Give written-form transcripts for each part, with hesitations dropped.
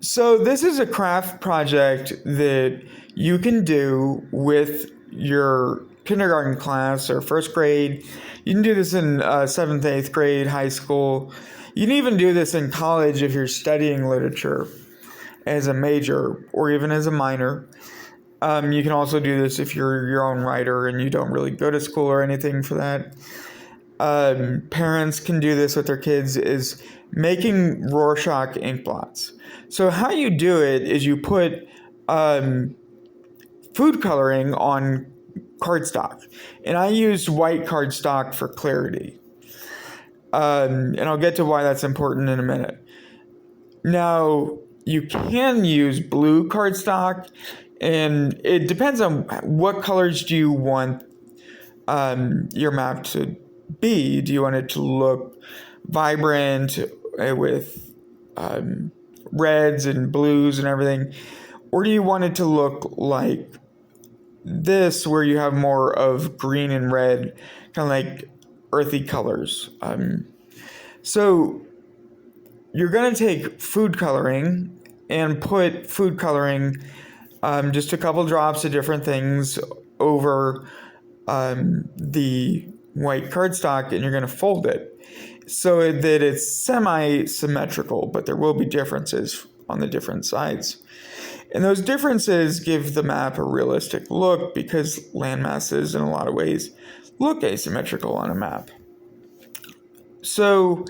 So this is a craft project that you can do with your kindergarten class or first grade. You can do this in seventh, eighth grade, high school. You can even do this in college if you're studying literature as a major or even as a minor. You can also do this if you're your own writer and you don't really go to school or anything for that. Parents can do this with their kids is making Rorschach ink blots. So how you do it is you put food coloring on cardstock, and I used white cardstock for clarity. And I'll get to why that's important in a minute. Now, you can use blue cardstock, and it depends on what colors do you want your map to be. Do you want it to look vibrant with reds and blues and everything? Or do you want it to look like this, where you have more of green and red, kind of like earthy colors? So you're going to take food coloring and put food coloring, just a couple drops of different things over the white cardstock, and you're going to fold it so that it's semi-symmetrical, but there will be differences on the different sides. And those differences give the map a realistic look because landmasses, in a lot of ways, look asymmetrical on a map. So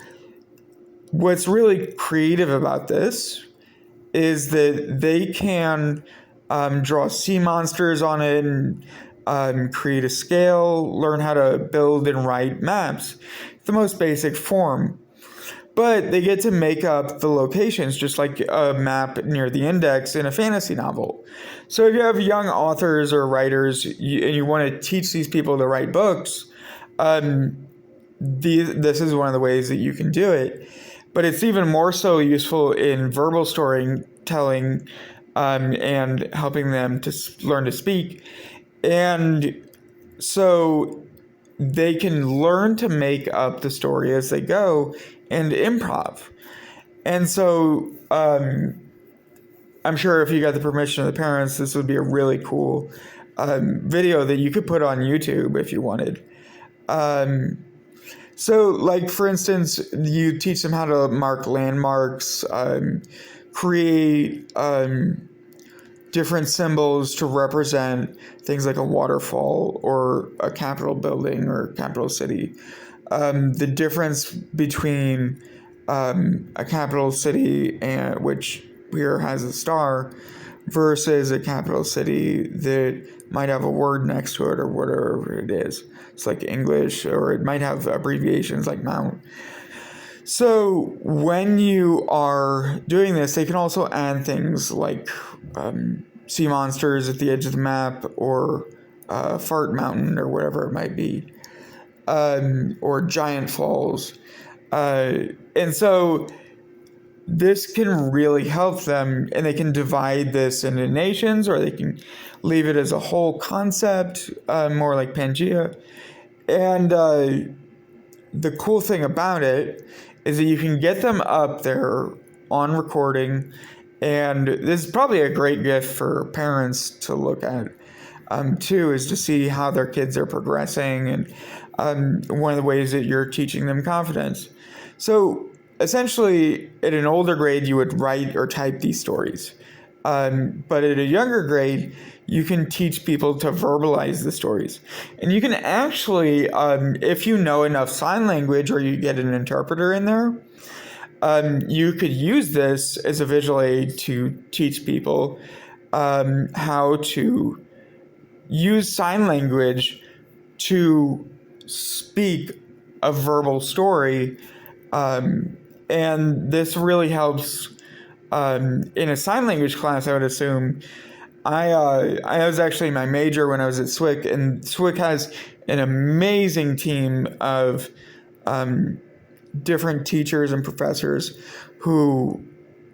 what's really creative about this is that they can draw sea monsters on it and create a scale, learn how to build and write maps, the most basic form. But they get to make up the locations just like a map near the index in a fantasy novel. So if you have young authors or writers and you want to teach these people to write books, this is one of the ways that you can do it. But it's even more so useful in verbal storytelling and helping them to learn to speak. And so they can learn to make up the story as they go and improv. And so I'm sure if you got the permission of the parents, this would be a really cool video that you could put on YouTube if you wanted. So, like, for instance, you teach them how to mark landmarks, create different symbols to represent things like a waterfall or a Capitol building or capital city. The difference between a capital city, which here has a star, versus a capital city that might have a word next to it or whatever it is. It's like English, or it might have abbreviations like Mount. So when you are doing this, they can also add things like sea monsters at the edge of the map, or Fart Mountain, or whatever it might be, or giant falls. And so this can really help them, and they can divide this into nations, or they can leave it as a whole concept, more like Pangea. And the cool thing about it is that you can get them up there on recording, and this is probably a great gift for parents to look at, too, is to see how their kids are progressing, and one of the ways that you're teaching them confidence. So essentially, at an older grade, you would write or type these stories. But at a younger grade, you can teach people to verbalize the stories. And you can actually, if you know enough sign language or you get an interpreter in there, you could use this as a visual aid to teach people how to use sign language to speak a verbal story. And this really helps in a sign language class, I would assume. I was actually my major when I was at SWIC, and SWIC has an amazing team of different teachers and professors who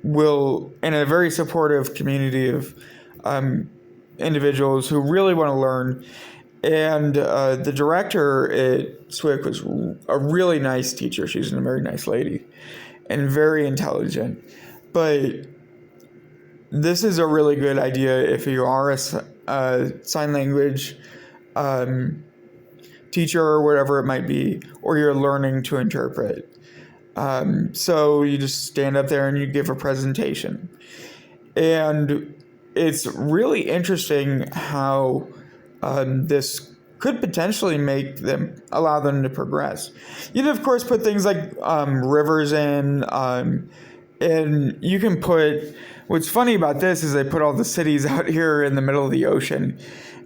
will, in a very supportive community of individuals who really want to learn. And the director at SWIC was a really nice teacher. She's a very nice lady and very intelligent. But this is a really good idea if you are a sign language teacher or whatever it might be, or you're learning to interpret. So you just stand up there and you give a presentation. And it's really interesting how this could potentially allow them to progress. You can, of course, put things like rivers in, and you can put, what's funny about this is they put all the cities out here in the middle of the ocean,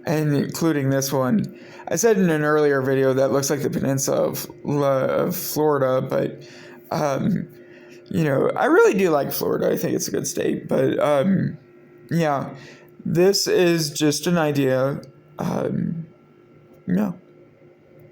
and including this one. I said in an earlier video that looks like the peninsula of Florida, but I really do like Florida. I think it's a good state, but yeah, this is just an idea. Yeah.